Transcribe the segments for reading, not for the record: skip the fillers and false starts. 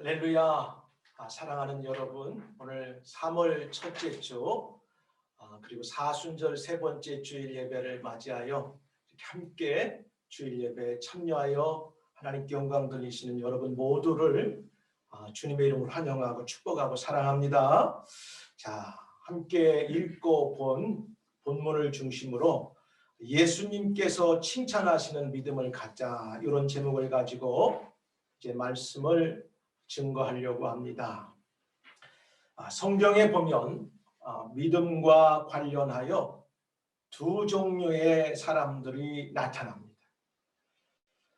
할렐루야. 사랑하는 여러분, 오늘 3월 첫째 주 그리고 사순절 세 번째 주일 예배를 맞이하여 이렇게 함께 주일 예배에 참여하여 하나님께 영광 돌리시는 여러분 모두를 주님의 이름으로 환영하고 축복하고 사랑합니다. 자, 함께 읽고 본 본문을 중심으로 예수님께서 칭찬하시는 믿음을 갖자, 이런 제목을 가지고 이제 말씀을 증거하려고 합니다. 성경에 보면 믿음과 관련하여 두 종류의 사람들이 나타납니다.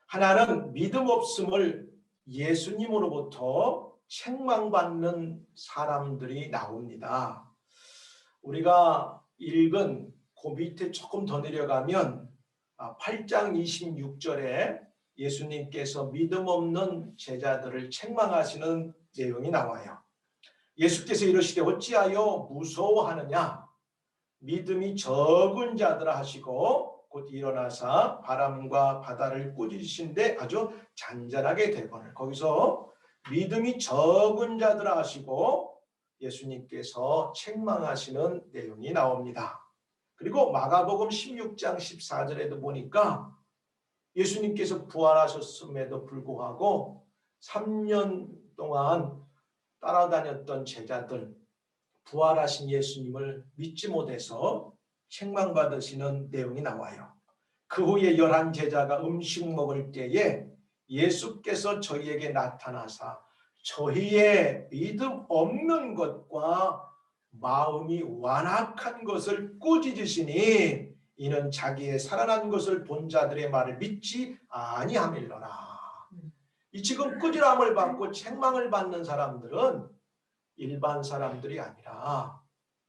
하나는 믿음 없음을 예수님으로부터 책망받는 사람들이 나옵니다. 우리가 읽은 그 밑에 조금 더 내려가면 8장 26절에 예수님께서 믿음 없는 제자들을 책망하시는 내용이 나와요. 예수께서 이르시되 어찌하여 무서워하느냐, 믿음이 적은 자들아 하시고 곧 일어나사 바람과 바다를 꾸짖으신데 아주 잔잔하게 되거늘. 거기서 믿음이 적은 자들아 하시고 예수님께서 책망하시는 내용이 나옵니다. 그리고 마가복음 16장 14절에도 보니까 예수님께서 부활하셨음에도 불구하고 3년 동안 따라다녔던 제자들, 부활하신 예수님을 믿지 못해서 책망받으시는 내용이 나와요. 그 후에 11 제자가 음식 먹을 때에 예수께서 저희에게 나타나사 저희의 믿음 없는 것과 마음이 완악한 것을 꾸짖으시니 이는 자기의 살아난 것을 본 자들의 말을 믿지 아니함일러라. 이 지금 꾸지람을 받고 책망을 받는 사람들은 일반 사람들이 아니라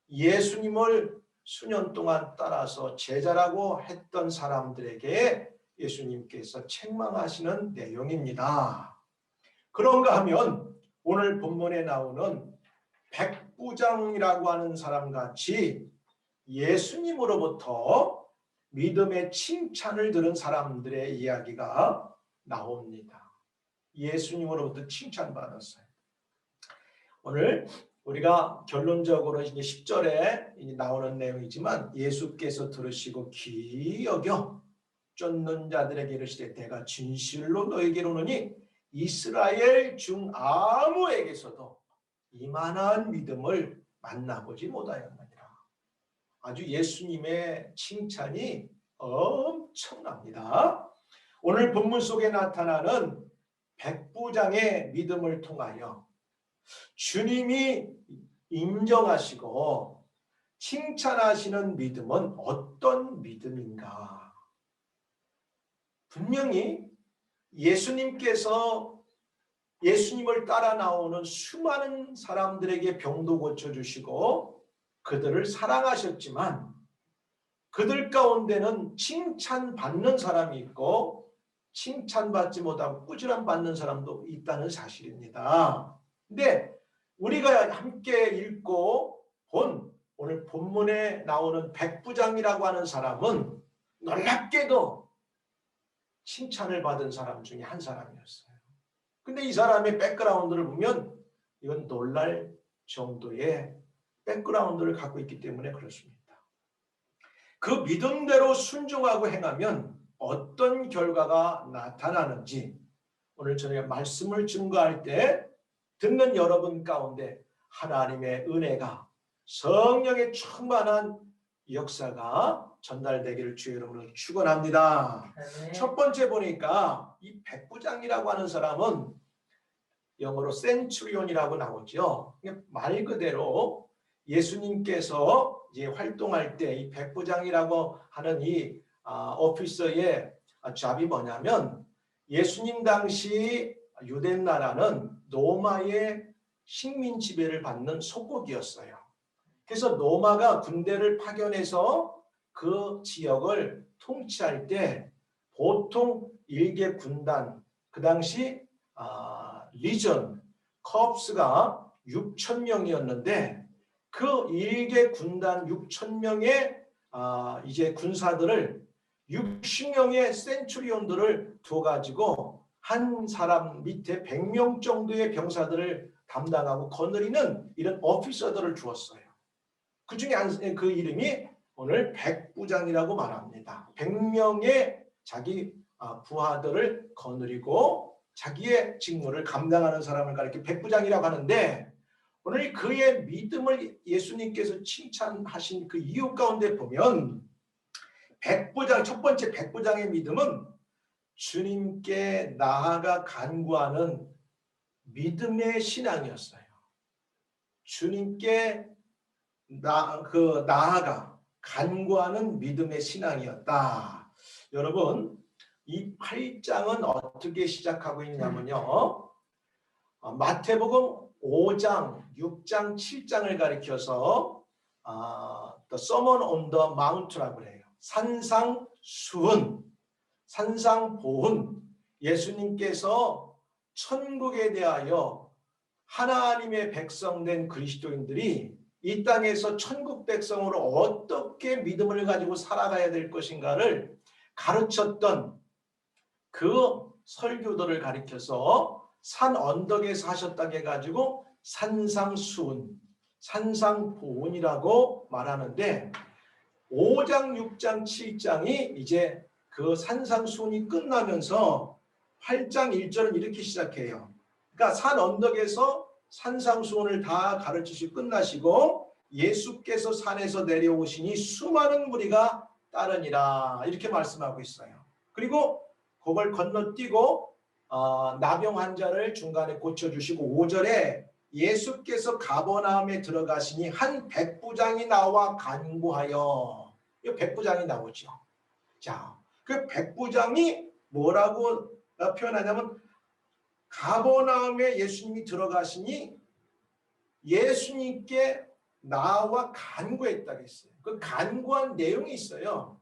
예수님을 수년 동안 따라서 제자라고 했던 사람들에게 예수님께서 책망하시는 내용입니다. 그런가 하면 오늘 본문에 나오는 백부장이라고 하는 사람같이 예수님으로부터 믿음의 칭찬을 들은 사람들의 이야기가 나옵니다. 예수님으로부터 칭찬받았어요. 오늘 우리가 결론적으로 이제 10절에 나오는 내용이지만 예수께서 들으시고 귀히 여겨 쫓는 자들에게 이르시되 내가 진실로 너에게 이르노니 이스라엘 중 아무에게서도 이만한 믿음을 만나보지 못하였느니라. 아주 예수님의 칭찬이 엄청납니다. 오늘 본문 속에 나타나는 백부장의 믿음을 통하여 주님이 인정하시고 칭찬하시는 믿음은 어떤 믿음인가? 분명히 예수님께서 예수님을 따라 나오는 수많은 사람들에게 병도 고쳐주시고 그들을 사랑하셨지만 그들 가운데는 칭찬받는 사람이 있고 칭찬받지 못하고 꾸지람 받는 사람도 있다는 사실입니다. 근데 우리가 함께 읽고 본 오늘 본문에 나오는 백부장이라고 하는 사람은 놀랍게도 칭찬을 받은 사람 중에 한 사람이었어요. 근데 이 사람의 백그라운드를 보면 이건 놀랄 정도의 백그라운드를 갖고 있기 때문에 그렇습니다. 그 믿음대로 순종하고 행하면 어떤 결과가 나타나는지 오늘 저희가 말씀을 증거할 때 듣는 여러분 가운데 하나님의 은혜가 성령의 충만한 역사가 전달되기를 주의 이름으로 축원합니다. 첫 번째 보니까 이 백부장이라고 하는 사람은 영어로 센츄리온이라고 나오죠. 말 그대로 예수님께서 이제 활동할 때 이 백부장이라고 하는 이 오피서의 잡이 뭐냐면 예수님 당시 유대 나라는 로마의 식민 지배를 받는 속국이었어요. 그래서 로마가 군대를 파견해서 그 지역을 통치할 때 보통 일개 군단, 그 당시 리전, 컵스가 6,000명이었는데 그 일개 군단 6,000명의 이제 군사들을 60명의 센츄리온들을 두어가지고 한 사람 밑에 100명 정도의 병사들을 담당하고 거느리는 이런 오피서들을 주었어요. 그 중에 그 이름이 오늘 백부장이라고 말합니다. 100명의 자기 부하들을 거느리고 자기의 직무를 감당하는 사람을 가리켜 백부장이라고 하는데, 오늘 그의 믿음을 예수님께서 칭찬하신 그 이유 가운데 보면 백부장, 첫 번째 백부장의 믿음은 주님께 나아가 간구하는 믿음의 신앙이었어요. 주님께 나아가 간구하는 믿음의 신앙이었다. 여러분, 이 8장은 어떻게 시작하고 있냐면요, 마태복음 5장, 6장, 7장을 가리켜서 The Sermon on the Mount라고 해요. 산상수훈, 산상보훈, 예수님께서 천국에 대하여 하나님의 백성된 그리스도인들이 이 땅에서 천국 백성으로 어떻게 믿음을 가지고 살아가야 될 것인가를 가르쳤던 그 설교들을 가리켜서 산 언덕에서 하셨다고 해가지고 산상수훈, 산상보훈이라고 말하는데, 5장, 6장, 7장이 이제 그 산상수훈이 끝나면서 8장 1절은 이렇게 시작해요. 그러니까 산 언덕에서 산상수훈을 다 가르치시고 끝나시고 예수께서 산에서 내려오시니 수많은 무리가 따르니라, 이렇게 말씀하고 있어요. 그리고 그걸 건너뛰고 나병 환자를 중간에 고쳐주시고 5절에 예수께서 가버나움에 들어가시니 한 백부장이 나와 간구하여, 이 백부장이 나오죠. 자, 그 백부장이 뭐라고 표현하냐면 가버나움에 예수님이 들어가시니 예수님께 나와 간구했다고 했어요. 그 간구한 내용이 있어요.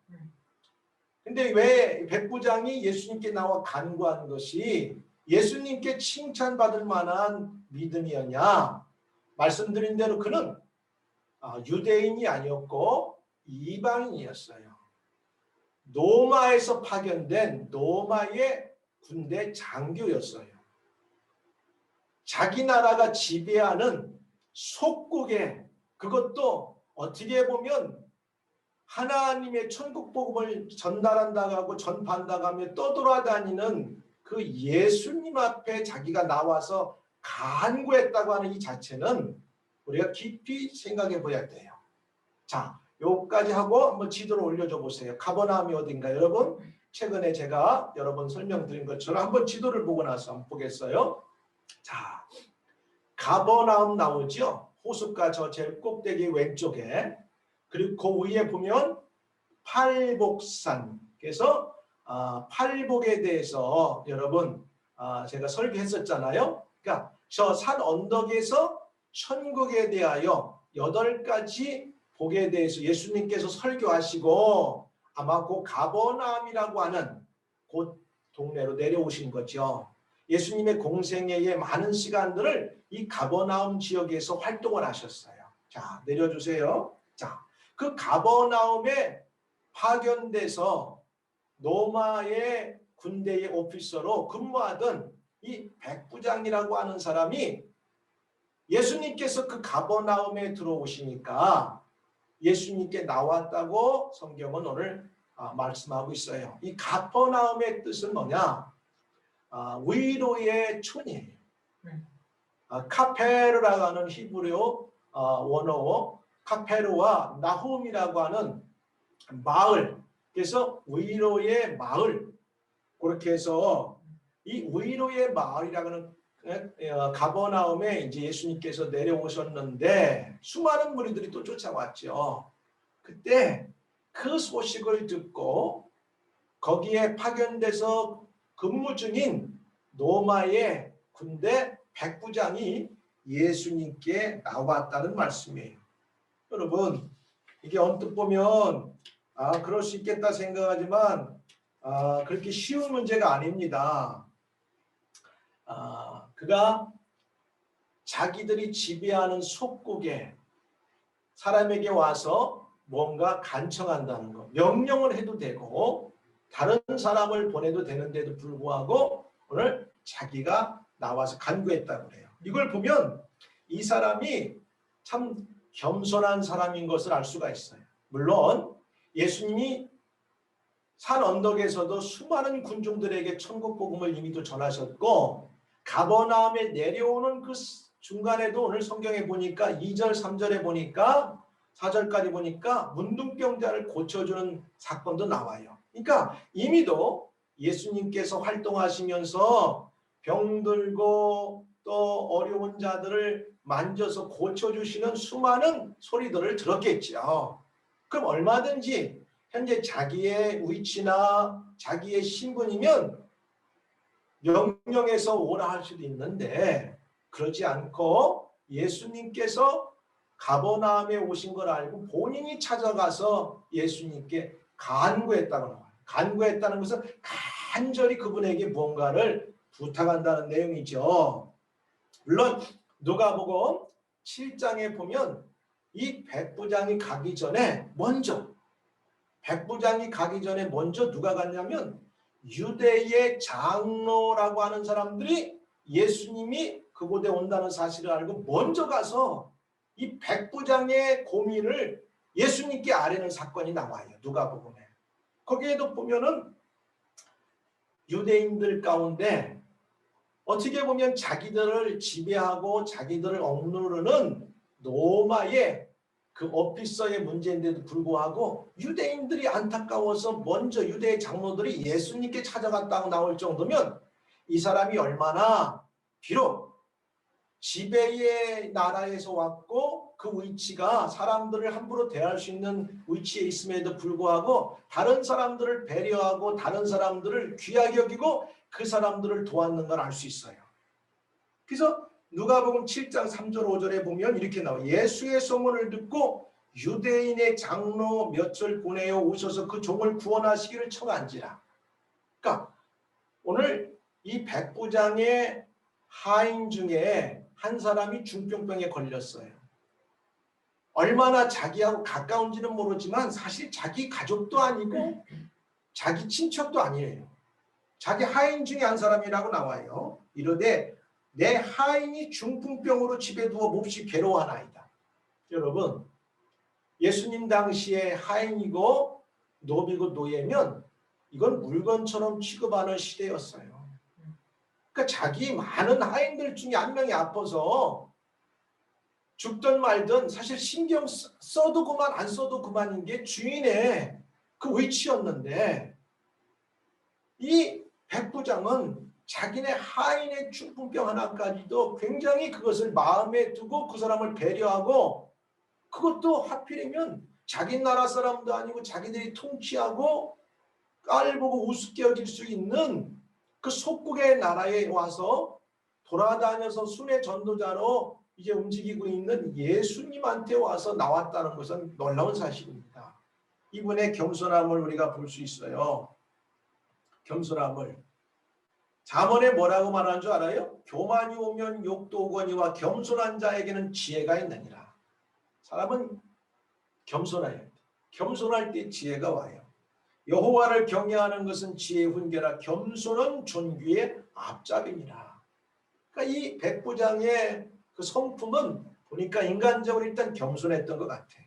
근데 왜 백부장이 예수님께 나와 간구한 것이 예수님께 칭찬받을 만한 믿음이었냐? 말씀드린 대로 그는 유대인이 아니었고 이방인이었어요. 로마에서 파견된 로마의 군대 장교였어요. 자기 나라가 지배하는 속국에, 그것도 어떻게 보면 하나님의 천국 복음을 전달한다고 하고 전파한다고 하며 떠돌아다니는 그 예수님 앞에 자기가 나와서 간구했다고 하는 이 자체는 우리가 깊이 생각해 봐야 돼요. 자, 요까지 하고 한번 지도를 올려줘 보세요. 가버나움이 어딘가? 여러분, 최근에 제가 여러 번 설명드린 것처럼 한번 지도를 보고 나서 한번 보겠어요. 자, 가버나움 나오죠? 호숫가 저 제일 꼭대기 왼쪽에. 그리고 그 위에 보면 팔복산. 그래서 팔복에 대해서 여러분 제가 설교했었잖아요. 그러니까 저 산 언덕에서 천국에 대하여 8가지 복에 대해서 예수님께서 설교하시고 아마 그 가버나움이라고 하는 그 동네로 내려오신 거죠. 예수님의 공생애의 많은 시간들을 이 가버나움 지역에서 활동을 하셨어요. 자, 내려주세요. 자, 그 가버나움에 파견돼서 로마의 군대의 오피서로 근무하던 이 백부장이라고 하는 사람이 예수님께서 그 가버나움에 들어오시니까 예수님께 나왔다고 성경은 오늘 말씀하고 있어요. 이 가버나움의 뜻은 뭐냐? 위로의 촌이에요. 카페르라고 하는 히브리어 원어어 카페르와 나홈이라고 하는 마을, 그래서 위로의 마을, 그렇게 해서 이 위로의 마을이라고 하는 가버나움에 이제 예수님께서 내려오셨는데 수많은 무리들이 또 쫓아왔죠. 그때 그 소식을 듣고 거기에 파견돼서 근무 중인 로마의 군대 백부장이 예수님께 나왔다는 말씀이에요. 여러분, 이게 언뜻 보면 그럴 수 있겠다 생각하지만 그렇게 쉬운 문제가 아닙니다. 그가 자기들이 지배하는 속국에 사람에게 와서 뭔가 간청한다는 것, 명령을 해도 되고 다른 사람을 보내도 되는데도 불구하고 오늘 자기가 나와서 간구했다고 그래요. 이걸 보면 이 사람이 참 겸손한 사람인 것을 알 수가 있어요. 물론 예수님이 산 언덕에서도 수많은 군중들에게 천국 복음을 이미도 전하셨고 가버나움에 내려오는 그 중간에도 오늘 성경에 보니까 2절 3절에 보니까 4절까지 보니까 문둥병자를 고쳐주는 사건도 나와요. 그러니까 이미도 예수님께서 활동하시면서 병들고 또 어려운 자들을 만져서 고쳐주시는 수많은 소리들을 들었겠죠. 그럼 얼마든지 현재 자기의 위치나 자기의 신분이면 명령해서 오라 할 수도 있는데 그러지 않고 예수님께서 가버나움에 오신 걸 알고 본인이 찾아가서 예수님께 간구했다고 나와요. 간구했다는 것은 간절히 그분에게 무언가를 부탁한다는 내용이죠. 물론 누가복음 7장에 보면 이 백부장이 가기 전에 먼저 누가 갔냐면 유대의 장로라고 하는 사람들이 예수님이 그곳에 온다는 사실을 알고 먼저 가서 이 백부장의 고민을 예수님께 아뢰는 사건이 나와요. 누가복음에. 거기에도 보면은 유대인들 가운데 어떻게 보면 자기들을 지배하고 자기들을 억누르는 로마의 그 오피서의 문제인데도 불구하고 유대인들이 안타까워서 먼저 유대의 장로들이 예수님께 찾아갔다고 나올 정도면 이 사람이 얼마나 비록 지배의 나라에서 왔고 그 위치가 사람들을 함부로 대할 수 있는 위치에 있음에도 불구하고 다른 사람들을 배려하고 다른 사람들을 귀하게 여기고 그 사람들을 도왔는 걸 알 수 있어요. 그래서 누가복음 7장 3절 5절에 보면 이렇게 나와요. 예수의 소문을 듣고 유대인의 장로 몇을 보내어 오셔서 그 종을 구원하시기를 청한지라. 그러니까 오늘 이 백부장의 하인 중에 한 사람이 중병병에 걸렸어요. 얼마나 자기하고 가까운지는 모르지만 사실 자기 가족도 아니고 자기 친척도 아니에요. 자기 하인 중에 한 사람이라고 나와요. 이르되 내 하인이 중풍병으로 집에 누워 몹시 괴로워하나이다. 여러분, 예수님 당시에 하인이고 노비고 노예면 이건 물건처럼 취급하는 시대였어요. 그러니까 자기 많은 하인들 중에 한 명이 아파서 죽든 말든 사실 신경 써도 그만 안 써도 그만인 게 주인의 그 위치였는데 이 백부장은 자기네 하인의 중풍병 하나까지도 굉장히 그것을 마음에 두고 그 사람을 배려하고 그것도 하필이면 자기 나라 사람도 아니고 자기들이 통치하고 깔보고 우습게 여길 수 있는 그 속국의 나라에 와서 돌아다녀서 순회 전도자로 이제 움직이고 있는 예수님한테 와서 나왔다는 것은 놀라운 사실입니다. 이분의 겸손함을 우리가 볼 수 있어요. 겸손함을. 잠언에 뭐라고 말하는 줄 알아요? 교만이 오면 욕도 오거니와 겸손한 자에게는 지혜가 있느니라. 사람은 겸손해야 돼. 겸손할 때 지혜가 와요. 여호와를 경외하는 것은 지혜의 훈계라 겸손은 존귀의 앞잡이니라. 그러니까 이 백부장의 그 성품은 보니까 인간적으로 일단 겸손했던 것 같아요.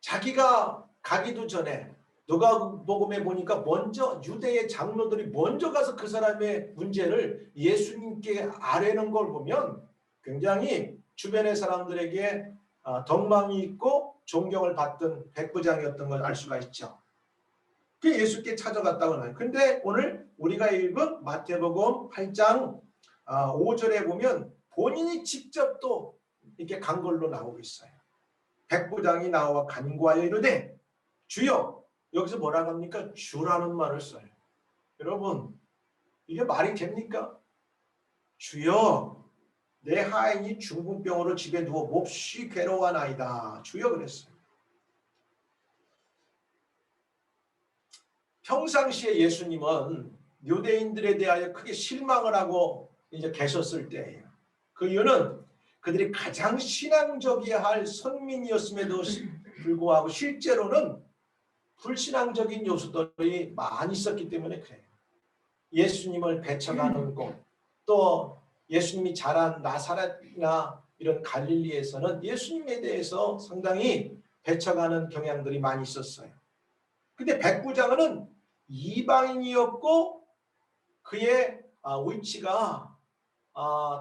자기가 가기도 전에 누가복음에 보니까 먼저 유대의 장로들이 먼저 가서 그 사람의 문제를 예수님께 아뢰는 걸 보면 굉장히 주변의 사람들에게 덕망이 있고 존경을 받던 백부장이었던 걸 알 수가 있죠. 그 예수께 찾아갔다고 하나요. 근데 오늘 우리가 읽은 마태복음 8장 5절에 보면 본인이 직접 또 이렇게 간 걸로 나오고 있어요. 백부장이 나와 간구하여 이르되 주여, 여기서 뭐라고 합니까? 주라는 말을 써요. 여러분, 이게 말이 됩니까? 주여, 내 하인이 중풍병으로 집에 누워 몹시 괴로워하나이다. 주여 그랬어요. 평상시에 예수님은 유대인들에 대하여 크게 실망을 하고 이제 계셨을 때예요. 그 이유는 그들이 가장 신앙적이어야 할 선민이었음에도 불구하고 실제로는 불신앙적인 요소들이 많이 있었기 때문에 그래요. 예수님을 배척하는 곳, 또 예수님이 자란 나사렛이나 이런 갈릴리에서는 예수님에 대해서 상당히 배척하는 경향들이 많이 있었어요. 근데 백부장은 이방인이었고 그의 위치가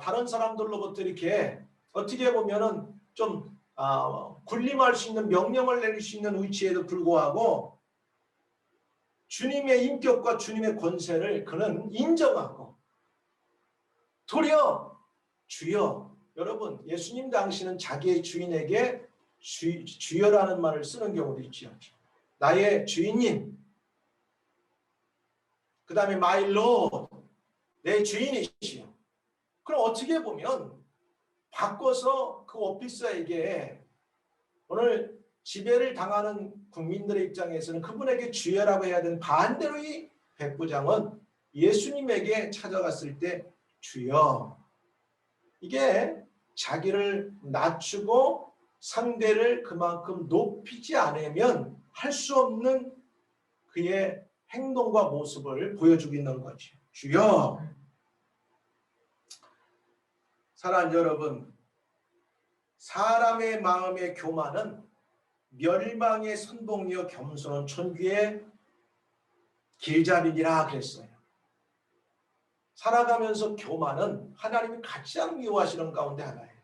다른 사람들로부터 이렇게 어떻게 보면은 좀 군림할 수 있는, 명령을 내릴 수 있는 위치에도 불구하고 주님의 인격과 주님의 권세를 그는 인정하고 도리어 주여, 여러분 예수님 당시는 자기의 주인에게 주여라는 말을 쓰는 경우도 있죠. 나의 주인님, 그 다음에 my lord, 내 주인이시여. 그럼 어떻게 보면 바꿔서 그 오피서에게 오늘 지배를 당하는 국민들의 입장에서는 그분에게 주여라고 해야 되는, 반대로 이 백부장은 예수님에게 찾아갔을 때 주여, 이게 자기를 낮추고 상대를 그만큼 높이지 않으면 할 수 없는 그의 행동과 모습을 보여주고 있는 거죠. 주여. 사랑하는 여러분, 사람의 마음의 교만은 멸망의 선봉이요 겸손은 천국의 길잡이니라 그랬어요. 살아가면서 교만은 하나님이 가장 미워하시는 가운데 하나예요.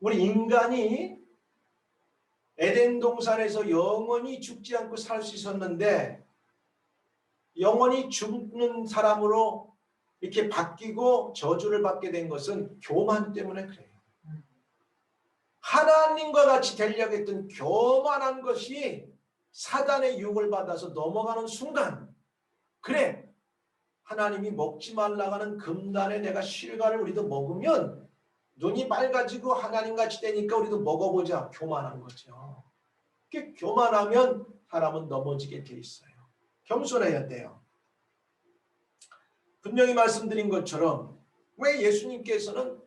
우리 인간이 에덴 동산에서 영원히 죽지 않고 살 수 있었는데 영원히 죽는 사람으로 이렇게 바뀌고 저주를 받게 된 것은 교만 때문에 그래요. 하나님과 같이 되려고 했던 교만한 것이 사단의 유혹을 받아서 넘어가는 순간, 그래, 하나님이 먹지 말라고 하는 금단에 내가 실과를 우리도 먹으면 눈이 밝아지고 하나님같이 되니까 우리도 먹어보자. 교만한 거죠. 교만하면 사람은 넘어지게 돼 있어요. 겸손해야 돼요. 분명히 말씀드린 것처럼 왜 예수님께서는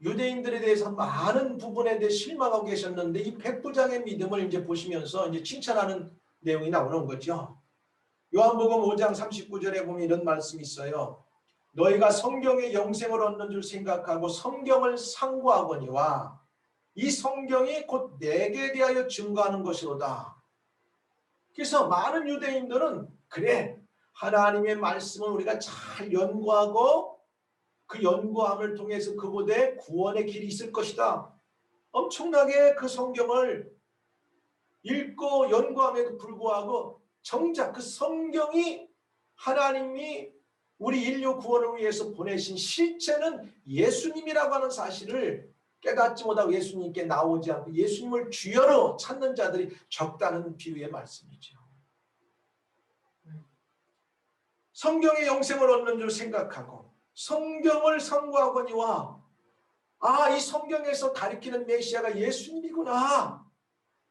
유대인들에 대해서 많은 부분에 대해 실망하고 계셨는데 이 백부장의 믿음을 이제 보시면서 이제 칭찬하는 내용이 나오는 거죠. 요한복음 5장 39절에 보면 이런 말씀이 있어요. 너희가 성경의 영생을 얻는 줄 생각하고 성경을 상고하거니와 이 성경이 곧 내게 대하여 증거하는 것이로다. 그래서 많은 유대인들은 그래, 하나님의 말씀을 우리가 잘 연구하고 그 연구함을 통해서 그곳에 구원의 길이 있을 것이다. 엄청나게 그 성경을 읽고 연구함에도 불구하고 정작 그 성경이 하나님이 우리 인류 구원을 위해서 보내신 실체는 예수님이라고 하는 사실을 깨닫지 못하고 예수님께 나오지 않고 예수님을 주여로 찾는 자들이 적다는 비유의 말씀이죠. 성경의 영생을 얻는 줄 생각하고 성경을 상고하거니와 이 성경에서 가리키는 메시아가 예수님이구나.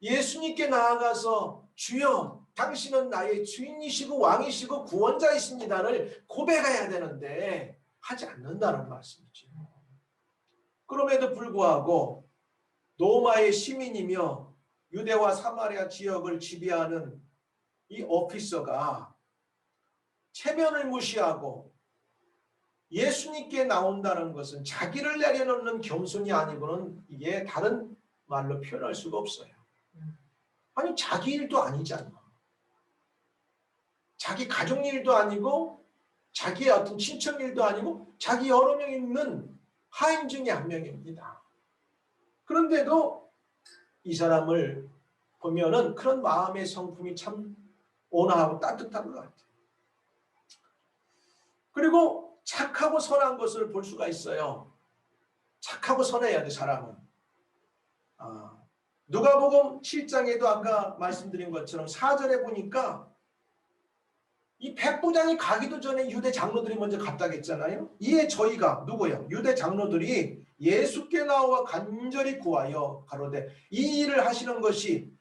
예수님께 나아가서 주여, 당신은 나의 주인이시고 왕이시고 구원자이십니다를 고백해야 되는데 하지 않는다는 말씀이죠. 그럼에도 불구하고 로마의 시민이며 유대와 사마리아 지역을 지배하는 이 오피서가 체면을 무시하고 예수님께 나온다는 것은 자기를 내려놓는 겸손이 아니고는 이게 다른 말로 표현할 수가 없어요. 아니, 자기 일도 아니잖아. 자기 가족 일도 아니고 자기의 어떤 친척 일도 아니고 자기 여러 명 있는 하인 중에 한 명입니다. 그런데도 이 사람을 보면은 그런 마음의 성품이 참 온화하고 따뜻한 것 같아요. 그리고 착하고 선한 것을 볼 수가 있어요. 착하고 선해야 돼, 사람은. 누가복음 7장에도 아까 말씀드린 것처럼 4절에 보니까 이 백부장이 가기도 전에 유대 장로들이 먼저 갔다고 했잖아요. 이에 저희가 누구요? 유대 장로들이 예수께 나와 간절히 구하여 가로되 이 일을 하시는 것이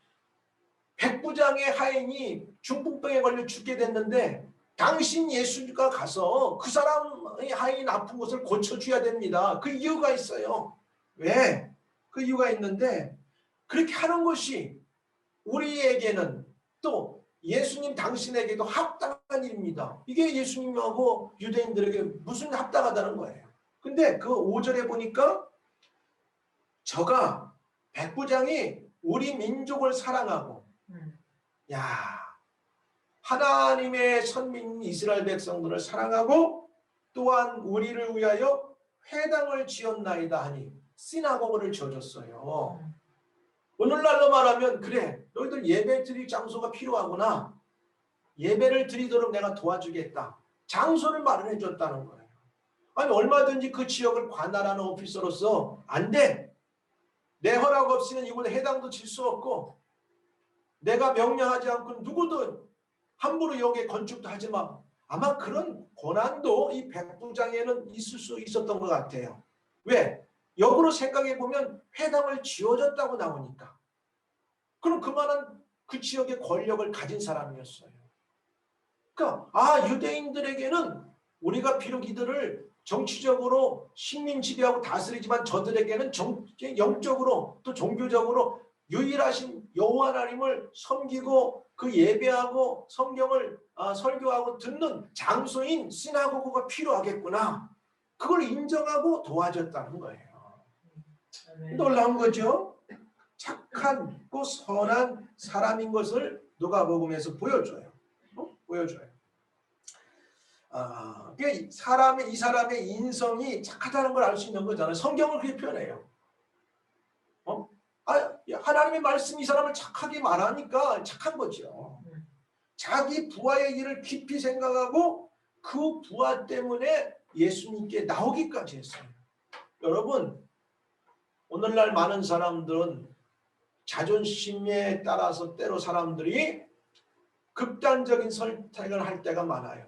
백부장의 하인이 중풍병에 걸려 죽게 됐는데 당신 예수가 가서 그 사람의 하인 아픈 것을 고쳐줘야 됩니다. 그 이유가 있어요. 왜? 그 이유가 있는데 그렇게 하는 것이 우리에게는 또 예수님 당신에게도 합당한 일입니다. 이게 예수님하고 유대인들에게 무슨 합당하다는 거예요. 근데 그 5절에 보니까 저가 백부장이 우리 민족을 사랑하고 야 하나님의 선민 이스라엘 백성들을 사랑하고 또한 우리를 위하여 회당을 지었나이다 하니 시나고그를 지어줬어요. 오늘날로 말하면 그래 너희들 예배 드릴 장소가 필요하구나. 예배를 드리도록 내가 도와주겠다. 장소를 마련해 줬다는 거예요. 아니 얼마든지 그 지역을 관할하는 오피서로서 안 돼. 내 허락 없이는 이곳에 해당도 칠 수 없고 내가 명령하지 않고 누구도 함부로 여기에 건축도 하지 마. 아마 그런 권한도 이 백부장에는 있을 수 있었던 것 같아요. 왜? 역으로 생각해 보면 회당을 지어줬다고 나오니까. 그럼 그만한 그 지역의 권력을 가진 사람이었어요. 그러니까 유대인들에게는 우리가 비록 이들을 정치적으로 식민 지배하고 다스리지만 저들에게는 영적으로 또 종교적으로 유일하신 여호와 하나님을 섬기고 그 예배하고 성경을 설교하고 듣는 장소인 시나고그가 필요하겠구나. 그걸 인정하고 도와줬다는 거예요. 놀라운 거죠. 착한 고 선한 사람인 것을 누가복음에서 보여줘요. 보여줘요. 이 사람의 인성이 착하다는 걸 알 수 있는 거잖아요. 성경을 그렇게 표현해요. 하나님의 말씀이 이 사람을 착하게 말하니까 착한 거죠. 자기 부하의 일을 깊이 생각하고 그 부하 때문에 예수님께 나오기까지 했어요. 여러분, 오늘날 많은 사람들은 자존심에 따라서 때로 사람들이 극단적인 선택을 할 때가 많아요.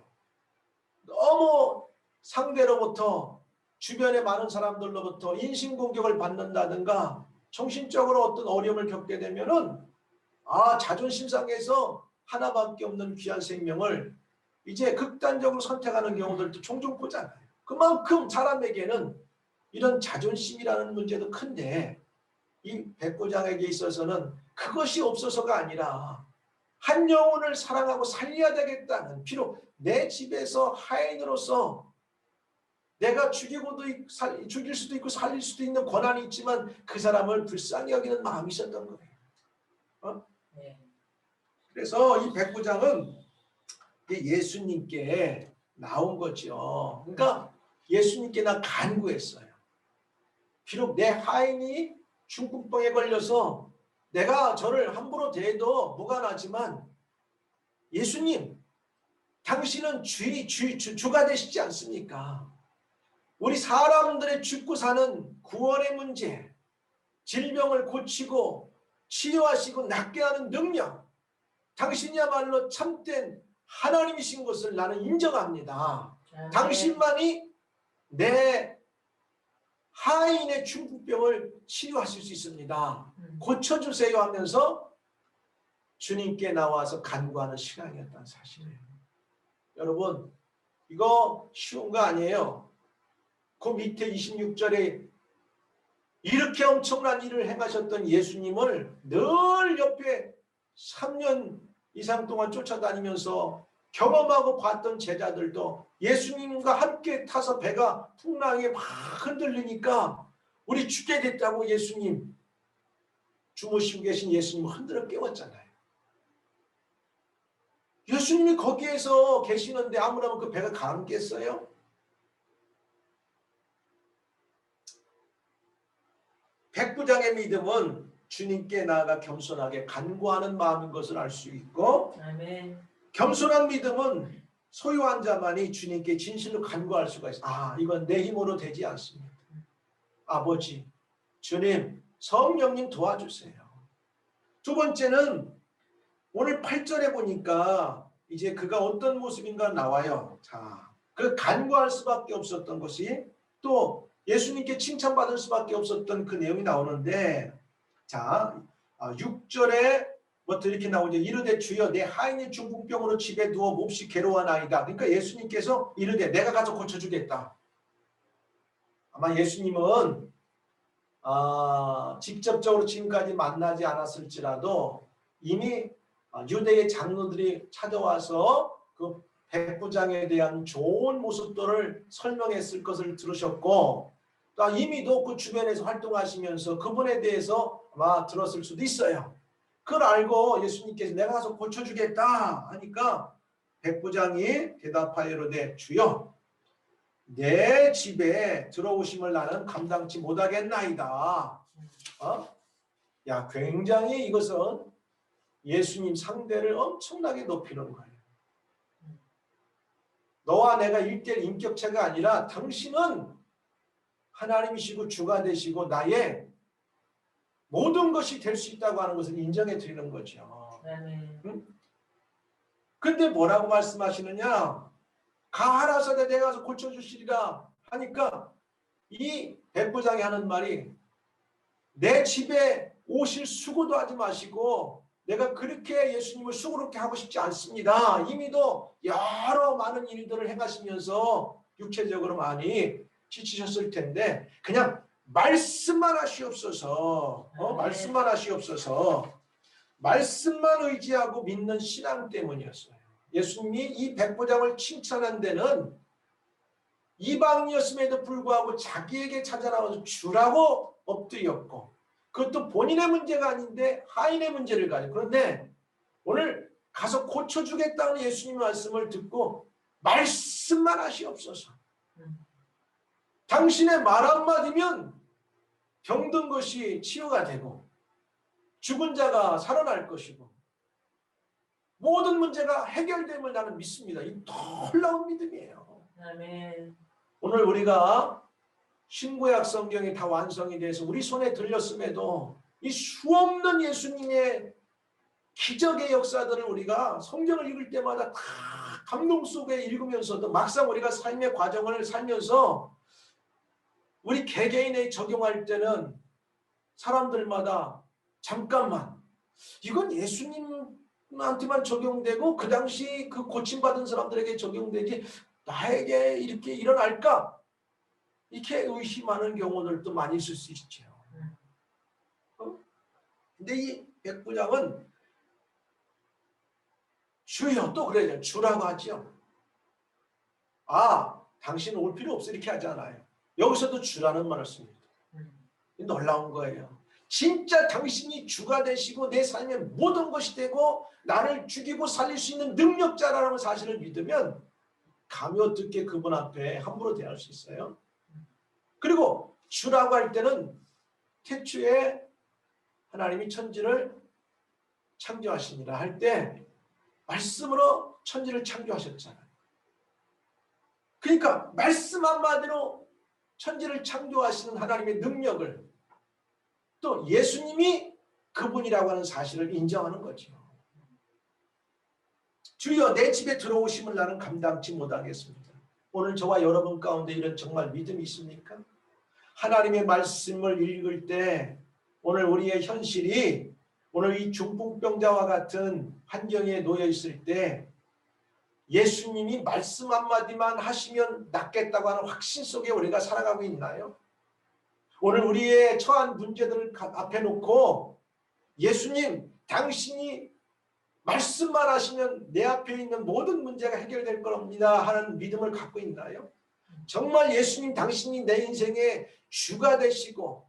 너무 상대로부터 주변의 많은 사람들로부터 인신공격을 받는다든가 정신적으로 어떤 어려움을 겪게 되면은 자존심 상해서 하나밖에 없는 귀한 생명을 이제 극단적으로 선택하는 경우들도 종종 보잖아요. 그만큼 사람에게는 이런 자존심이라는 문제도 큰데 이 백부장에게 있어서는 그것이 없어서가 아니라 한 영혼을 사랑하고 살려야 되겠다는, 비록 내 집에서 하인으로서 내가 죽일 수도 있고 살릴 수도 있는 권한이 있지만 그 사람을 불쌍히 여기는 마음이 있었던 거예요. 그래서 이 백부장은 예수님께 나온 거죠. 그러니까 예수님께 나 간구했어요. 비록 내 하인이 중풍병에 걸려서 내가 저를 함부로 대해도 무관하지만 예수님, 당신은 주가 되시지 않습니까? 우리 사람들의 죽고 사는 구원의 문제, 질병을 고치고 치유하시고 낫게 하는 능력, 당신이야말로 참된 하나님이신 것을 나는 인정합니다. 당신만이 내 하인의 중풍병을 치유하실 수 있습니다. 고쳐주세요 하면서 주님께 나와서 간구하는 시간이었다는 사실이에요. 여러분, 이거 쉬운 거 아니에요. 그 밑에 26절에 이렇게 엄청난 일을 행하셨던 예수님을 늘 옆에 3년 이상 동안 쫓아다니면서 경험하고 봤던 제자들도 예수님과 함께 타서 배가 풍랑에 막 흔들리니까 우리 죽게 됐다고 예수님, 주무시고 계신 예수님을 흔들어 깨웠잖아요. 예수님이 거기에서 계시는데 아무나 그 배가 가라앉겠어요? 백부장의 믿음은 주님께 나아가 겸손하게 간구하는 마음인 것을 알 수 있고, 아멘. 겸손한 믿음은 소유한 자만이 주님께 진실로 간구할 수가 있어요. 이건 내 힘으로 되지 않습니다. 아버지, 주님, 성령님 도와주세요. 두 번째는 오늘 8절에 보니까 이제 그가 어떤 모습인가 나와요. 자, 그 간구할 수밖에 없었던 것이 또 예수님께 칭찬받을 수밖에 없었던 그 내용이 나오는데, 자, 6절에 뭐또 이렇게 나오죠. 이르되 주여 내 하인이 중풍병으로 집에 누워 몹시 괴로워하나이다. 그러니까 예수님께서 이르되 내가 가서 고쳐주겠다. 아마 예수님은 직접적으로 지금까지 만나지 않았을지라도 이미 유대의 장로들이 찾아와서 그 백부장에 대한 좋은 모습들을 설명했을 것을 들으셨고, 또 이미도 그 주변에서 활동하시면서 그분에 대해서 아마 들었을 수도 있어요. 그걸 알고 예수님께서 내가 가서 고쳐주겠다 하니까 백부장이 대답하여 이르되 주여 내 집에 들어오심을 나는 감당치 못하겠나이다. 야, 굉장히 이것은 예수님 상대를 엄청나게 높이는 거예요. 너와 내가 1대1 인격체가 아니라 당신은 하나님이시고 주가 되시고 나의 모든 것이 될 수 있다고 하는 것을 인정해 드리는 거죠. 응? 근데 뭐라고 말씀하시느냐? 가하라사대 내가 가서 고쳐주시리라 하니까 이 백부장이 하는 말이 내 집에 오실 수고도 하지 마시고 내가 그렇게 예수님을 수고롭게 하고 싶지 않습니다. 이미도 여러 많은 일들을 행하시면서 육체적으로 많이 지치셨을 텐데 그냥 말씀만 하시옵소서. 말씀만 하시옵소서. 말씀만 의지하고 믿는 신앙 때문이었어요. 예수님이 이 백부장을 칭찬한 데는 이방이었음에도 불구하고 자기에게 찾아나와서 주라고 엎드렸고 그것도 본인의 문제가 아닌데 하인의 문제를 가지고 그런데 오늘 가서 고쳐주겠다는 예수님의 말씀을 듣고 말씀만 하시옵소서. 당신의 말 한마디면 병든 것이 치유가 되고 죽은 자가 살아날 것이고 모든 문제가 해결됨을 나는 믿습니다. 이 놀라운 믿음이에요. 아멘. 오늘 우리가 신구약 성경이 다 완성이 돼서 우리 손에 들렸음에도 이 수없는 예수님의 기적의 역사들을 우리가 성경을 읽을 때마다 다 감동 속에 읽으면서도 막상 우리가 삶의 과정을 살면서 우리 개개인에 적용할 때는 사람들마다 잠깐만 이건 예수님한테만 적용되고 그 당시 그 고침받은 사람들에게 적용되지 나에게 이렇게 일어날까? 이렇게 의심하는 경우들도 많이 있을 수 있죠. 근데 이 백부장은 주여 또 그래요. 주라고 하죠. 아, 당신은 올 필요 없어 이렇게 하잖아요. 여기서도 주라는 말을 씁니다. 놀라운 거예요. 진짜 당신이 주가 되시고 내 삶의 모든 것이 되고 나를 죽이고 살릴 수 있는 능력자라는 사실을 믿으면 감히 어떻게 그분 앞에 함부로 대할 수 있어요? 그리고 주라고 할 때는 태초에 하나님이 천지를 창조하시니라 할 때 말씀으로 천지를 창조하셨잖아요. 그러니까 말씀 한마디로 천지를 창조하시는 하나님의 능력을 또 예수님이 그분이라고 하는 사실을 인정하는 거죠. 주여 내 집에 들어오심을 나는 감당치 못하겠습니다. 오늘 저와 여러분 가운데 이런 정말 믿음이 있습니까? 하나님의 말씀을 읽을 때 오늘 우리의 현실이 오늘 이 중풍병자와 같은 환경에 놓여 있을 때 예수님이 말씀 한마디만 하시면 낫겠다고 하는 확신 속에 우리가 살아가고 있나요? 오늘 우리의 처한 문제들을 앞에 놓고 예수님 당신이 말씀만 하시면 내 앞에 있는 모든 문제가 해결될 겁니다 하는 믿음을 갖고 있나요? 정말 예수님 당신이 내 인생의 주가 되시고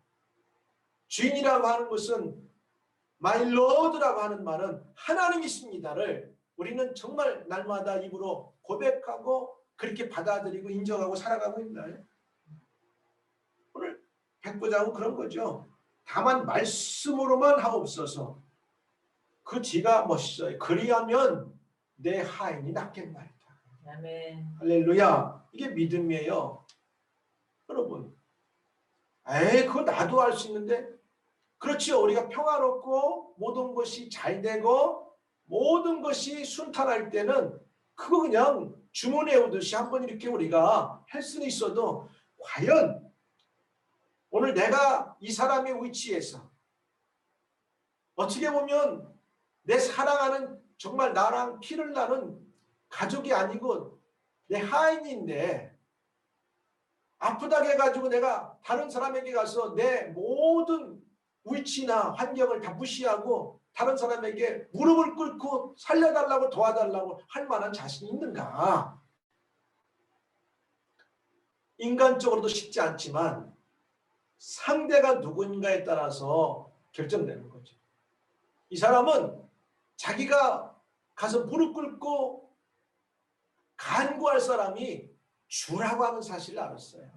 주인이라고 하는 것은 My Lord라고 하는 말은 하나님이십니다를 우리는 정말 날마다 입으로 고백하고 그렇게 받아들이고 인정하고 살아가고 있나요? 오늘 백부장은 그런 거죠. 다만 말씀으로만 하옵소서. 그 지가 멋있어요. 그리하면 내 하인이 낫겠나이다. 아멘. 할렐루야. 이게 믿음이에요. 여러분. 그거 나도 할 수 있는데 그렇죠. 우리가 평화롭고 모든 것이 잘 되고 모든 것이 순탄할 때는 그거 그냥 주문해 오듯이 한번 이렇게 우리가 할 수는 있어도 과연 오늘 내가 이 사람의 위치에서 어떻게 보면 내 사랑하는 정말 나랑 피를 나는 가족이 아니고 내 하인인데 아프다고 해가지고 내가 다른 사람에게 가서 내 모든 위치나 환경을 다 무시하고 다른 사람에게 무릎을 꿇고 살려달라고 도와달라고 할 만한 자신이 있는가? 인간적으로도 쉽지 않지만 상대가 누구인가에 따라서 결정되는 거죠. 이 사람은 자기가 가서 무릎 꿇고 간구할 사람이 주라고 하는 사실을 알았어요.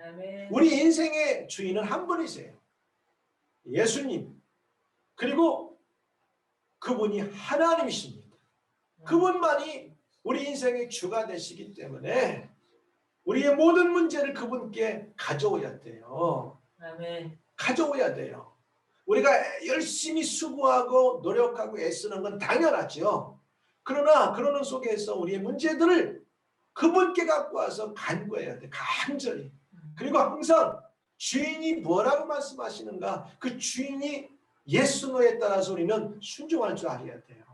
아멘. 우리 인생의 주인은 한 분이세요. 예수님. 그리고 그분이 하나님이십니다. 그분만이 우리 인생의 주가 되시기 때문에 우리의 모든 문제를 그분께 가져오야 돼요. 아멘. 가져오야 돼요. 우리가 열심히 수고하고 노력하고 애쓰는 건 당연하죠. 그러나 그러는 속에서 우리의 문제들을 그분께 갖고 와서 간구해야 돼. 간절히. 그리고 항상 주인이 뭐라고 말씀하시는가, 그 주인이 예수노에 따라서 우리는 순종할 줄 알아야 돼요.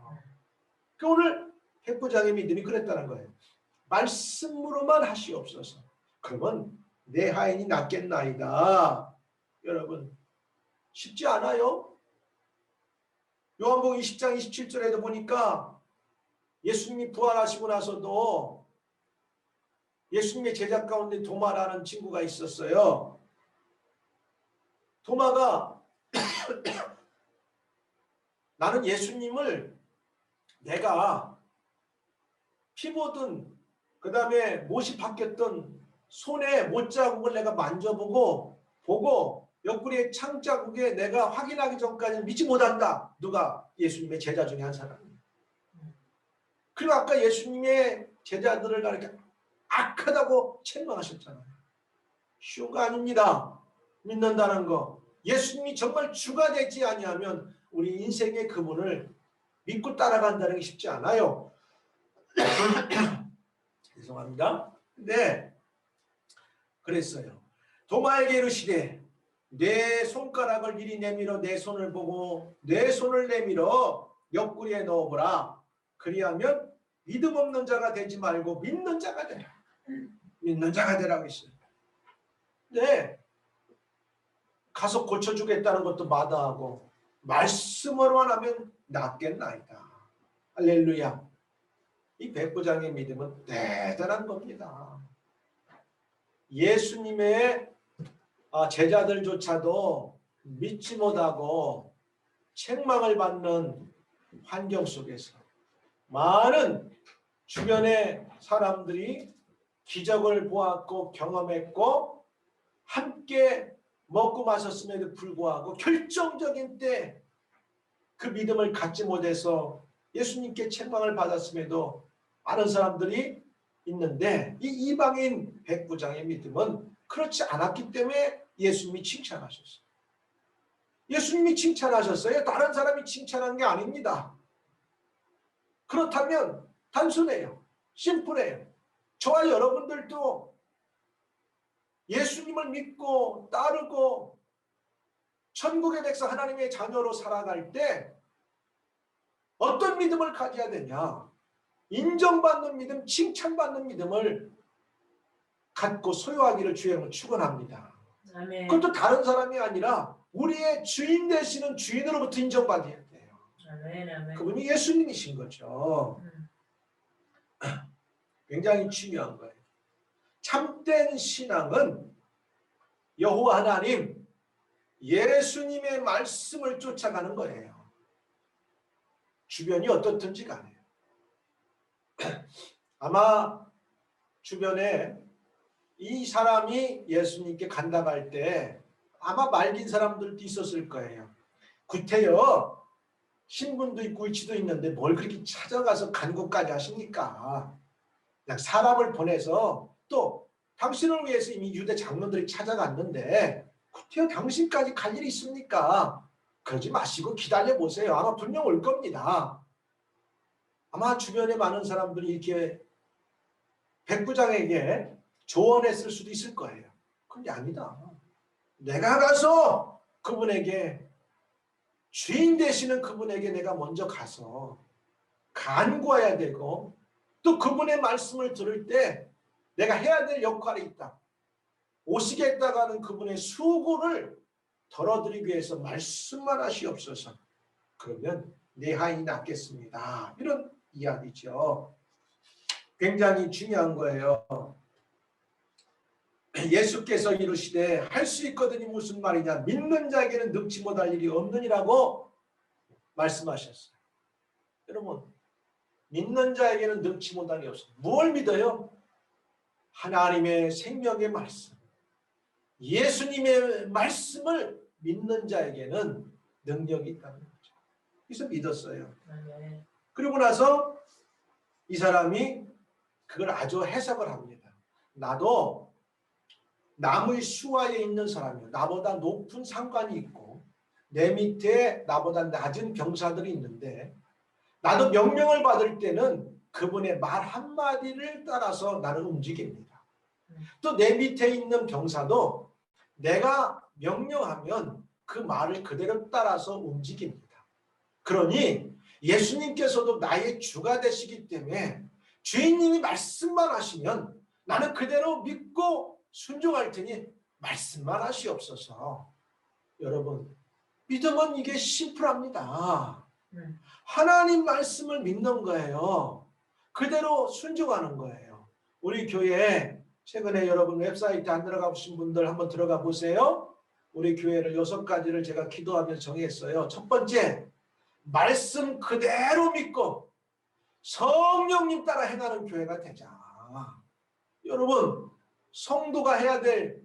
그 오늘 백부장의 믿음이 그랬다는 거예요. 말씀으로만 하시옵소서. 그러면 내 하인이 낫겠나이다. 여러분 쉽지 않아요? 요한복음 20장 27절에도 보니까 예수님이 부활하시고 나서도 예수님의 제자 가운데 도마라는 친구가 있었어요. 도마가 나는 예수님을 내가 피 묻은 그 다음에 못이 박혔던 손에 못자국을 내가 만져보고 보고 옆구리에 창자국에 내가 확인하기 전까지는 믿지 못한다. 누가? 예수님의 제자 중에 한 사람이에요. 그리고 아까 예수님의 제자들을 이렇게 악하다고 책망하셨잖아요. 쉬운 거 아닙니다. 믿는다는 거. 예수님이 정말 주가 되지 아니하면 우리 인생의 그분을 믿고 따라간다는 게 쉽지 않아요. 죄송합니다. 네, 그랬어요. 도마에게 이르시되 내 손가락을 이리 내밀어 내 손을 보고 내 손을 내밀어 옆구리에 넣어보라. 그리하면 믿음 없는 자가 되지 말고 믿는 자가 되라. 믿는 자가 되라고 했어요. 네, 가서 고쳐주겠다는 것도 마다하고 말씀으로만 하면 낫겠나이다. 할렐루야. 이 백부장의 믿음은 대단한 겁니다. 예수님의 제자들조차도 믿지 못하고 책망을 받는 환경 속에서 많은 주변의 사람들이 기적을 보았고 경험했고 함께 먹고 마셨음에도 불구하고 결정적인 때 그 믿음을 갖지 못해서 예수님께 책망을 받았음에도 많은 사람들이 있는데 이 이방인 백부장의 믿음은 그렇지 않았기 때문에 예수님이 칭찬하셨어요. 예수님이 칭찬하셨어요. 다른 사람이 칭찬한 게 아닙니다. 그렇다면 단순해요. 심플해요. 저와 여러분들도 예수님을 믿고 따르고 천국의 백성 하나님의 자녀로 살아갈 때 어떤 믿음을 가져야 되냐? 인정받는 믿음, 칭찬받는 믿음을 갖고 소유하기를 주의 축원합니다. 아멘. 그것도 다른 사람이 아니라 우리의 주인 되시는 주인으로부터 인정받아야 돼요. 아멘. 아멘. 그분이 예수님이신 거죠. 굉장히 중요한 거예요. 참된 신앙은 여호와 하나님, 예수님의 말씀을 쫓아가는 거예요. 주변이 어떻든지 간에. 아마 주변에 이 사람이 예수님께 간다고 때 아마 말긴 사람들도 있었을 거예요. 구태여 신분도 있고 위치도 있는데 뭘 그렇게 찾아가서 간구까지 하십니까? 그냥 사람을 보내서 또 당신을 위해서 이미 유대 장로들이 찾아갔는데 구태여 당신까지 갈 일이 있습니까? 그러지 마시고 기다려보세요. 아마 분명 올 겁니다. 아마 주변에 많은 사람들이 이렇게 백부장에게 조언했을 수도 있을 거예요. 그게 아니다. 내가 가서 그분에게 주인 되시는 그분에게 내가 먼저 가서 간구해야 되고 또 그분의 말씀을 들을 때 내가 해야 될 역할이 있다. 오시겠다고 하는 그분의 수고를 덜어드리기 위해서 말씀만 하시옵소서. 그러면 내 하인이 낫겠습니다. 이런 이야기죠. 굉장히 중요한 거예요. 예수께서 이르시되 할 수 있거든이 무슨 말이냐, 믿는 자에게는 능치 못할 일이 없느니라고 말씀하셨어요. 여러분, 믿는 자에게는 능치 못할 일이 없어요. 뭘 믿어요? 하나님의 생명의 말씀, 예수님의 말씀을 믿는 자에게는 능력이 있다는 거죠. 그래서 믿었어요. 아멘. 그리고 나서 이 사람이 그걸 아주 해석을 합니다. 나도 남의 수하에 있는 사람이요, 나보다 높은 상관이 있고 내 밑에 나보다 낮은 병사들이 있는데 나도 명령을 받을 때는 그분의 말 한마디를 따라서 나는 움직입니다. 또 내 밑에 있는 병사도 내가 명령하면 그 말을 그대로 따라서 움직입니다. 그러니 예수님께서도 나의 주가 되시기 때문에 주인님이 말씀만 하시면 나는 그대로 믿고 순종할 테니 말씀만 하시옵소서. 여러분, 믿음은 이게 심플합니다. 하나님 말씀을 믿는 거예요. 그대로 순종하는 거예요. 우리 교회에 최근에 여러분 웹사이트 안 들어가 보신 분들 한번 들어가 보세요. 우리 교회를 6가지를 제가 기도하면서 정했어요. 첫 번째, 말씀 그대로 믿고 성령님 따라 행하는 교회가 되자. 여러분, 성도가 해야 될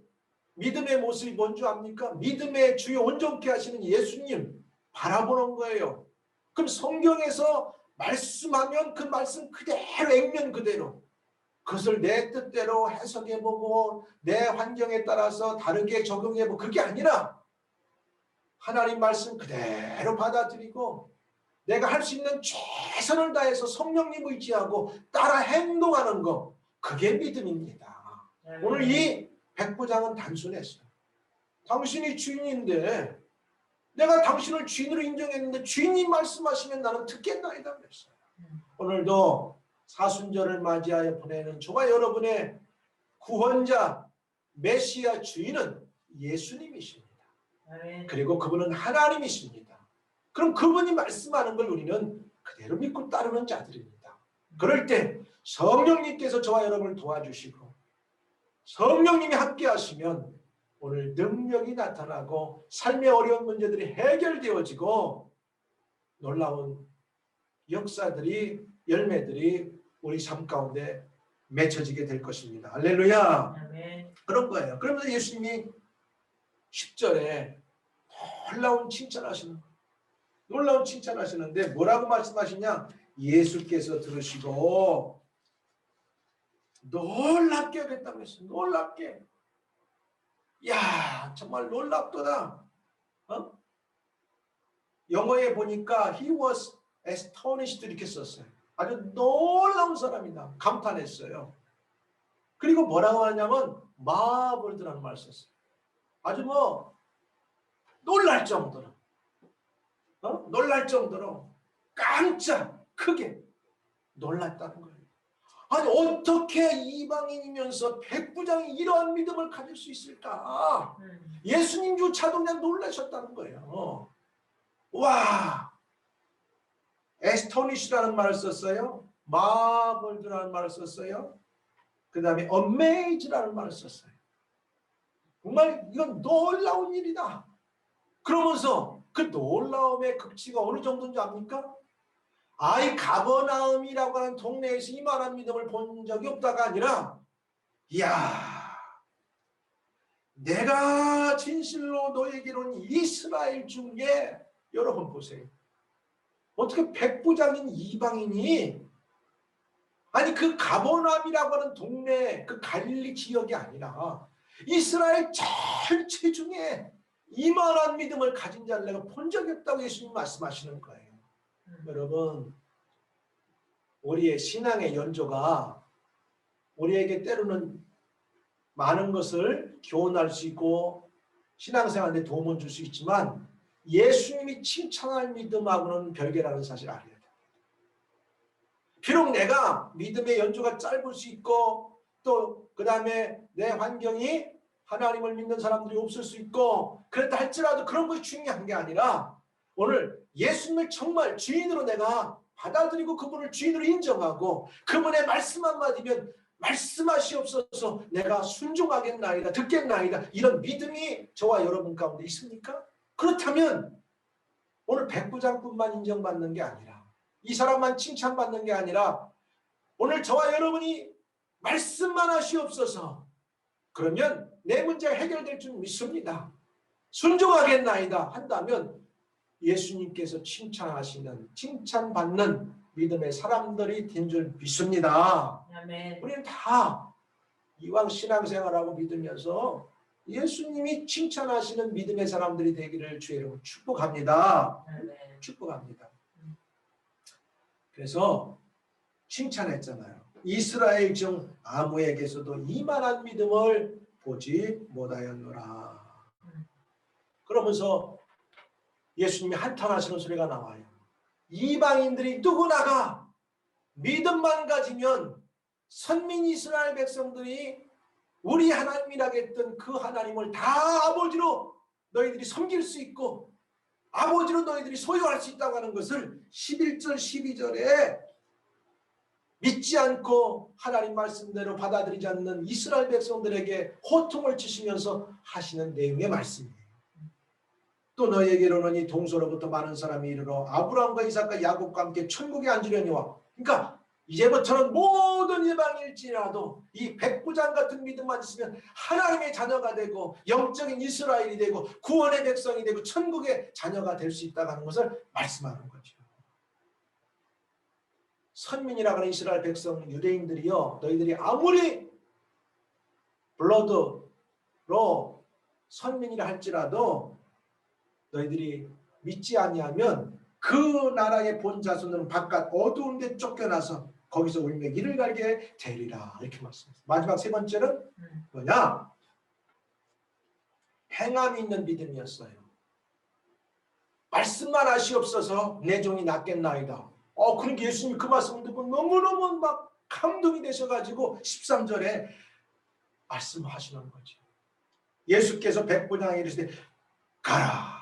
믿음의 모습이 뭔지 압니까? 믿음의 주요 온전케 하시는 예수님 바라보는 거예요. 그럼 성경에서 말씀하면 그 말씀 그대로, 액면 그대로 그것을 내 뜻대로 해석해보고 내 환경에 따라서 다르게 적용해보고, 그게 아니라 하나님 말씀 그대로 받아들이고 내가 할 수 있는 최선을 다해서 성령님 의지하고 따라 행동하는 거, 그게 믿음입니다. 오늘 이 백부장은 단순했어요. 당신이 주인인데 내가 당신을 주인으로 인정했는데 주인님 말씀하시면 나는 듣겠나이다 그랬어요. 오늘도 사순절을 맞이하여 보내는 저와 여러분의 구원자 메시아 주인은 예수님이십니다. 그리고 그분은 하나님이십니다. 그럼 그분이 말씀하는 걸 우리는 그대로 믿고 따르는 자들입니다. 그럴 때 성령님께서 저와 여러분을 도와주시고 성령님이 함께 하시면 오늘 능력이 나타나고 삶의 어려운 문제들이 해결되어지고 놀라운 역사들이, 열매들이 우리 삶 가운데 맺혀지게 될 것입니다. 할렐루야. 아멘. 그런 거예요. 그러면서 예수님이 10절에 놀라운 칭찬하시는, 놀라운 칭찬하시는데 뭐라고 말씀하시냐? 예수께서 들으시고 놀랍게 하겠다고 했어요. 놀랍게. 야, 정말 놀랍도다. 영어에 보니까 he was astonished 이렇게 썼어요. 아주 놀라운 사람이다. 감탄했어요. 그리고 뭐라고 하냐면 marveled라는 말을 썼어요. 아주 뭐 놀랄 정도로, 놀랄 정도로 깜짝 크게 놀랐다는 거예요. 아니 어떻게 이방인이면서 백부장이 이러한 믿음을 가질 수 있을까? 예수님조차도 그냥 놀라셨다는 거예요. 와, astonish라는 말을 썼어요. marveled라는 말을 썼어요. 그 다음에 amazed라는 말을 썼어요. 정말 이건 놀라운 일이다. 그러면서 그 놀라움의 극치가 어느 정도인지 압니까? 아이 가버나움이라고 하는 동네에서 이만한 믿음을 본 적이 없다가 아니라, 이야, 내가 진실로 너에게로 온 이스라엘 중에, 여러분 보세요. 어떻게 백부장인 이방인이, 아니 그 가버나움이라고 하는 동네, 그 갈릴리 지역이 아니라 이스라엘 전체 중에 이만한 믿음을 가진 자를 내가 본 적이 없다고 예수님 말씀하시는 거예요. 여러분, 우리의 신앙의 연조가 우리에게 때로는 많은 것을 교훈할 수 있고 신앙생활에 도움을 줄 수 있지만 예수님이 칭찬할 믿음하고는 별개라는 사실을 알아야 됩니다. 비록 내가 믿음의 연조가 짧을 수 있고 또 그 다음에 내 환경이 하나님을 믿는 사람들이 없을 수 있고 그렇다 할지라도 그런 것이 중요한 게 아니라 오늘 예수님을 정말 주인으로 내가 받아들이고 그분을 주인으로 인정하고 그분의 말씀 한마디면 말씀하시옵소서 내가 순종하겠나이다 듣겠나이다 이런 믿음이 저와 여러분 가운데 있습니까? 그렇다면 오늘 백부장뿐만 인정받는 게 아니라 이 사람만 칭찬받는 게 아니라 오늘 저와 여러분이 말씀만 하시옵소서 그러면 내 문제가 해결될 줄 믿습니다. 순종하겠나이다 한다면 예수님께서 칭찬하시는 칭찬받는 믿음의 사람들이 된 줄 믿습니다. 아멘. 우리는 다 이왕 신앙생활하고 믿으면서 예수님이 칭찬하시는 믿음의 사람들이 되기를 주의 이름으로 축복합니다. 아멘. 축복합니다. 그래서 칭찬했잖아요. 이스라엘 중 아무에게서도 이만한 믿음을 보지 못하였노라. 그러면서 예수님이 한탄하시는 소리가 나와요. 이방인들이 누구나가 믿음만 가지면 선민 이스라엘 백성들이 우리 하나님이라고 했던 그 하나님을 다 아버지로 너희들이 섬길 수 있고 아버지로 너희들이 소유할 수 있다고 하는 것을 11절 12절에 믿지 않고 하나님 말씀대로 받아들이지 않는 이스라엘 백성들에게 호통을 치시면서 하시는 내용의 말씀이에요. 또 너희에게로는 동서로부터 많은 사람이 이르러 아브라함과 이삭과 야곱과 함께 천국에 앉으려니와 그러니까 이제부터는 모든 이방일지라도 이 백부장 같은 믿음만 있으면 하나님의 자녀가 되고 영적인 이스라엘이 되고 구원의 백성이 되고 천국의 자녀가 될 수 있다고 하는 것을 말씀하는 거죠. 선민이라고 하는 이스라엘 백성 유대인들이요 너희들이 아무리 블러드로 선민이라 할지라도 너희들이 믿지 아니하면 그 나라의 본 자손은 바깥 어두운 데 쫓겨나서 거기서 울며 이를 갈게 되리라 이렇게 말씀했어요. 마지막 세 번째는 뭐냐? 행함이 있는 믿음이었어요. 말씀만 하시옵소서 내 종이 낫겠나이다. 그러니까 예수님이 그 말씀을 듣고 너무너무 막 감동이 되셔가지고 13절에 말씀하시는 거죠. 예수께서 백부장에게 이르시되 가라.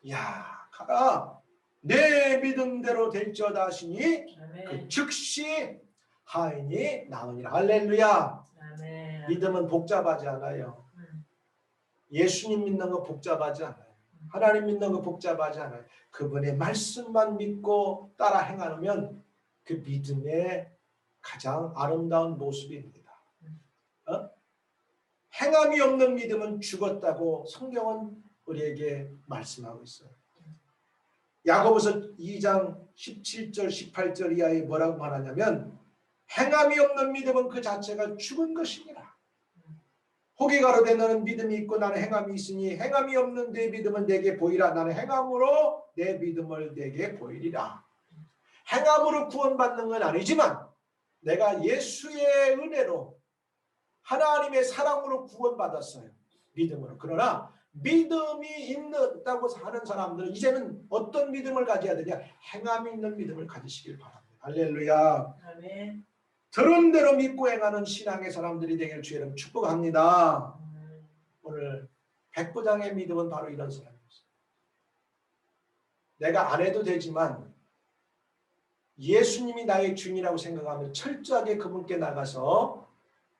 야 가라. 내 믿음대로 될지어다 하시니 그 즉시 하인이 나으니라. 할렐루야. 아멘. 믿음은 복잡하지 않아요. 예수님 믿는 거 복잡하지 않아요. 하나님 믿는 거 복잡하지 않아요. 그분의 말씀만 믿고 따라 행하면 그 믿음의 가장 아름다운 모습입니다. 행함이 없는 믿음은 죽었다고 성경은 우리에게 말씀하고 있어요. 야고보서 2장 17절 18절 이하에 뭐라고 말하냐면 행함이 없는 믿음은 그 자체가 죽은 것이니라. 혹이 가로되 너는 믿음이 있고 나는 행함이 있으니 행함이 없는 내 믿음은 내게 보이라. 나는 행함으로 내 믿음을 내게 보이리라. 행함으로 구원받는 건 아니지만 내가 예수의 은혜로 하나님의 사랑으로 구원받았어요. 믿음으로. 그러나 믿음이 있다고 하는 사람들은 이제는 어떤 믿음을 가져야 되냐? 행함이 있는 믿음을 가지시길 바랍니다. 할렐루야. 아멘. 들은 대로 믿고 행하는 신앙의 사람들이 되기를 주의 이름 축복합니다. 오늘 백부장의 믿음은 바로 이런 사람이었어요. 내가 안 해도 되지만 예수님이 나의 주인이라고 생각하며 철저하게 그분께 나가서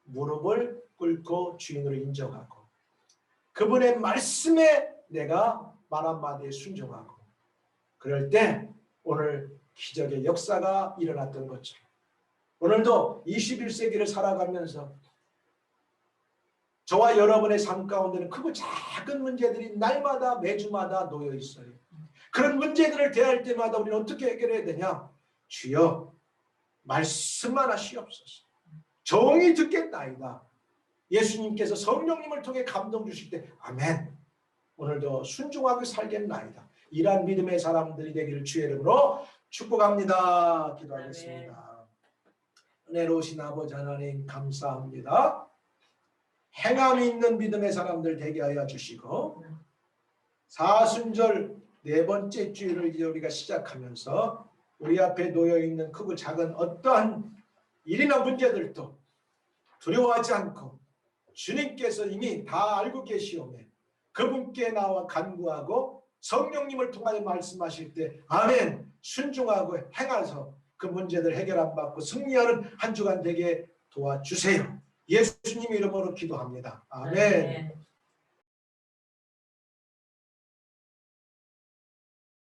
무릎을 꿇고 주인으로 인정하고 그분의 말씀에 내가 말 한마디에 순종하고 그럴 때 오늘 기적의 역사가 일어났던 것처럼 오늘도 21세기를 살아가면서 저와 여러분의 삶 가운데는 크고 작은 문제들이 날마다 매주마다 놓여 있어요. 그런 문제들을 대할 때마다 우리는 어떻게 해결해야 되냐? 주여 말씀만 하시옵소서. 정이 듣겠나이다. 예수님께서 성령님을 통해 감동 주실 때 아멘. 오늘도 순종하게 살겠나이다. 이러한 믿음의 사람들이 되기를 주의 이름으로 축복합니다. 기도하겠습니다. 은혜로우신 아버지 하나님 감사합니다. 행함이 있는 믿음의 사람들 되게 하여 주시고 사순절 네 번째 주일을 이제 우리가 시작하면서 우리 앞에 놓여있는 크고 작은 어떠한 일이나 문제들도 두려워하지 않고 주님께서 이미 다 알고 계시오매 그분께 나와 간구하고 성령님을 통하여 말씀하실 때 아멘 순종하고 행하서 그 문제들 해결 안 받고 승리하는 한 주간 되게 도와주세요. 예수님 이름으로 기도합니다. 아멘. 아멘.